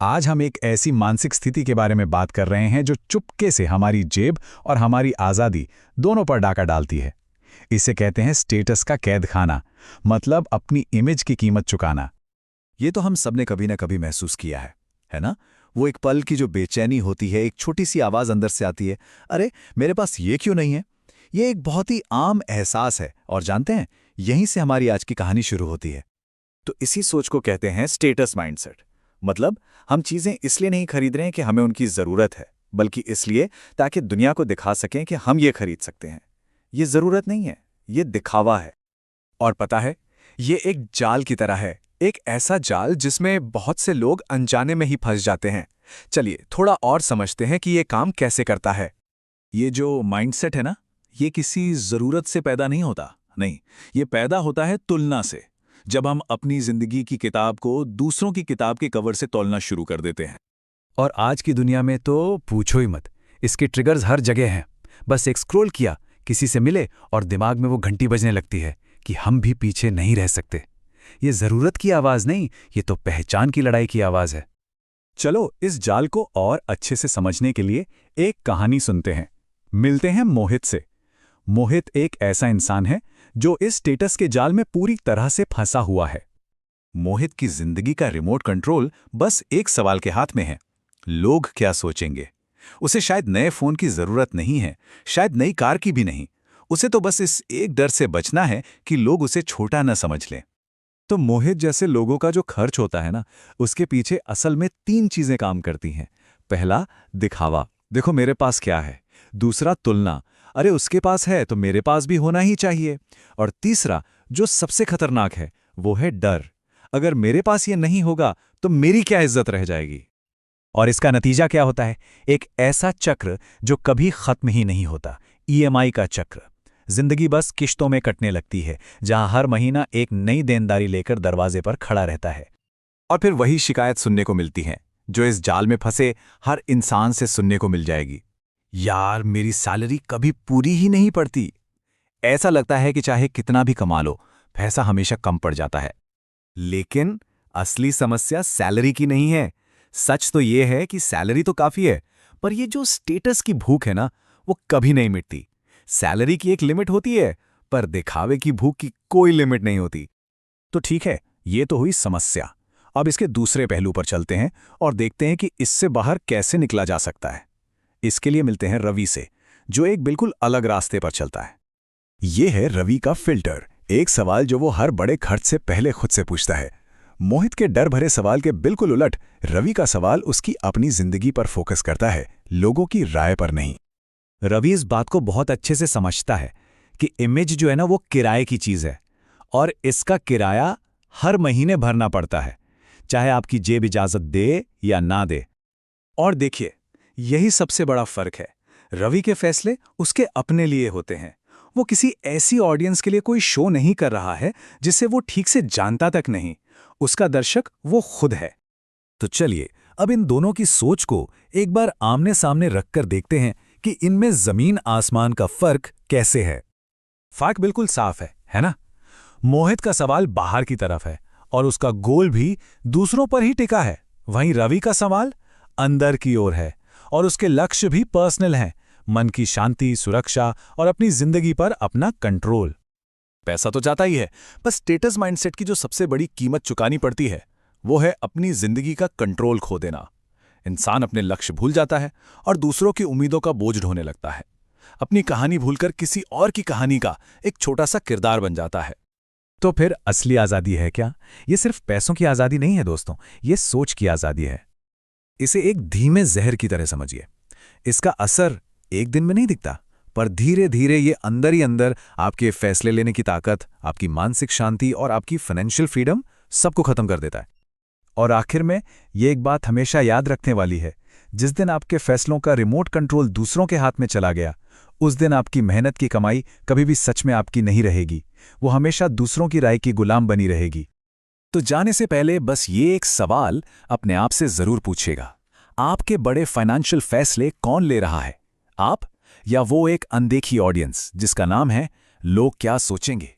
आज हम एक ऐसी मानसिक स्थिति के बारे में बात कर रहे हैं जो चुपके से हमारी जेब और हमारी आज़ादी दोनों पर डाका डालती है। इसे कहते हैं स्टेटस का कैद खाना, मतलब अपनी इमेज की कीमत चुकाना। ये तो हम सबने कभी ना कभी महसूस किया है ना? वो एक पल की जो बेचैनी होती है, एक छोटी सी आवाज़ अंदर से आती है, अरे मेरे पास ये क्यों नहीं है? ये एक बहुत ही आम एहसास है और जानते हैं, यहीं से हमारी आज की कहानी शुरू होती है। तो इसी सोच को कहते हैं स्टेटस माइंडसेट। मतलब हम चीज़ें इसलिए नहीं खरीद रहे हैं कि हमें उनकी ज़रूरत है, बल्कि इसलिए ताकि दुनिया को दिखा सकें कि हम ये खरीद सकते हैं। ये ज़रूरत नहीं है, ये दिखावा है। और पता है, ये एक जाल की तरह है, एक ऐसा जाल जिसमें बहुत से लोग अनजाने में ही फंस जाते हैं। चलिए थोड़ा और समझते हैं कि ये काम कैसे करता है। ये जो माइंडसेट है ना, ये किसी ज़रूरत से पैदा नहीं होता। नहीं, ये पैदा होता है तुलना से। जब हम अपनी ज़िंदगी की किताब को दूसरों की किताब के कवर से तौलना शुरू कर देते हैं। और आज की दुनिया में तो पूछो ही मत, इसके ट्रिगर्स हर जगह हैं। बस एक स्क्रॉल किया, किसी से मिले और दिमाग में वो घंटी बजने लगती है कि हम भी पीछे नहीं रह सकते। ये ज़रूरत की आवाज़ नहीं, ये तो पहचान की लड़ाई की आवाज़ है। चलो इस जाल को और अच्छे से समझने के लिए एक कहानी सुनते हैं। मिलते हैं मोहित से। मोहित एक ऐसा इंसान है जो इस स्टेटस के जाल में पूरी तरह से फंसा हुआ है। मोहित की जिंदगी का रिमोट कंट्रोल बस एक सवाल के हाथ में है, लोग क्या सोचेंगे। उसे शायद नए फोन की जरूरत नहीं है, शायद नई कार की भी नहीं। उसे तो बस इस एक डर से बचना है कि लोग उसे छोटा न समझ लें। तो मोहित जैसे लोगों का जो खर्च होता है ना, उसके पीछे असल में 3 चीजें काम करती हैं। पहला, दिखावा, देखो मेरे पास क्या है। दूसरा, तुलना, अरे उसके पास है तो मेरे पास भी होना ही चाहिए। और तीसरा, जो सबसे खतरनाक है, वो है डर। अगर मेरे पास ये नहीं होगा तो मेरी क्या इज्जत रह जाएगी। और इसका नतीजा क्या होता है? एक ऐसा चक्र जो कभी खत्म ही नहीं होता, ईएमआई का चक्र। जिंदगी बस किश्तों में कटने लगती है, जहां हर महीना एक नई देनदारी लेकर दरवाजे पर खड़ा रहता है। और फिर वही शिकायत सुनने को मिलती है जो इस जाल में फंसे हर इंसान से सुनने को मिल जाएगी। यार मेरी सैलरी कभी पूरी ही नहीं पड़ती। ऐसा लगता है कि चाहे कितना भी कमा लो, पैसा हमेशा कम पड़ जाता है। लेकिन असली समस्या सैलरी की नहीं है। सच तो ये है कि सैलरी तो काफी है, पर ये जो स्टेटस की भूख है ना, वो कभी नहीं मिटती। सैलरी की एक लिमिट होती है, पर दिखावे की भूख की कोई लिमिट नहीं होती। तो ठीक है, ये तो हुई समस्या। अब इसके दूसरे पहलू पर चलते हैं और देखते हैं कि इससे बाहर कैसे निकला जा सकता है। इसके लिए मिलते हैं रवि से, जो एक बिल्कुल अलग रास्ते पर चलता है। ये है रवि का फिल्टर, एक सवाल जो वो हर बड़े खर्च से पहले खुद से पूछता है। मोहित के डर भरे सवाल के बिल्कुल उलट, रवि का सवाल उसकी अपनी जिंदगी पर फोकस करता है, लोगों की राय पर नहीं। रवि इस बात को बहुत अच्छे से समझता है कि इमेज जो है ना, वो किराए की चीज है और इसका किराया हर महीने भरना पड़ता है, चाहे आपकी जेब इजाजत दे या ना दे। और देखिए, यही सबसे बड़ा फर्क है। रवि के फैसले उसके अपने लिए होते हैं। वो किसी ऐसी ऑडियंस के लिए कोई शो नहीं कर रहा है जिसे वो ठीक से जानता तक नहीं। उसका दर्शक वो खुद है। तो चलिए अब इन दोनों की सोच को एक बार आमने सामने रखकर देखते हैं कि इनमें जमीन आसमान का फर्क कैसे है। फर्क बिल्कुल साफ है ना? मोहित का सवाल बाहर की तरफ है और उसका गोल भी दूसरों पर ही टिका है। वहीं रवि का सवाल अंदर की ओर है और उसके लक्ष्य भी पर्सनल हैं, मन की शांति, सुरक्षा और अपनी जिंदगी पर अपना कंट्रोल। पैसा तो जाता ही है, बस स्टेटस माइंडसेट की जो सबसे बड़ी कीमत चुकानी पड़ती है, वो है अपनी जिंदगी का कंट्रोल खो देना। इंसान अपने लक्ष्य भूल जाता है और दूसरों की उम्मीदों का बोझ ढोने लगता है। अपनी कहानी भूलकर किसी और की कहानी का एक छोटा सा किरदार बन जाता है। तो फिर असली आजादी है क्या? ये सिर्फ पैसों की आजादी नहीं है दोस्तों, ये सोच की आजादी है। इसे एक धीमे जहर की तरह समझिए। इसका असर एक दिन में नहीं दिखता, पर धीरे धीरे ये अंदर ही अंदर आपके फैसले लेने की ताकत, आपकी मानसिक शांति और आपकी फाइनेंशियल फ्रीडम सबको खत्म कर देता है। और आखिर में ये एक बात हमेशा याद रखने वाली है, जिस दिन आपके फैसलों का रिमोट कंट्रोल दूसरों के हाथ में चला गया, उस दिन आपकी मेहनत की कमाई कभी भी सच में आपकी नहीं रहेगी। वो हमेशा दूसरों की राय की गुलाम बनी रहेगी। तो जाने से पहले बस ये एक सवाल अपने आप से जरूर पूछिएगा, आपके बड़े फाइनेंशियल फैसले कौन ले रहा है? आप या वो एक अनदेखी ऑडियंस जिसका नाम है लोग क्या सोचेंगे?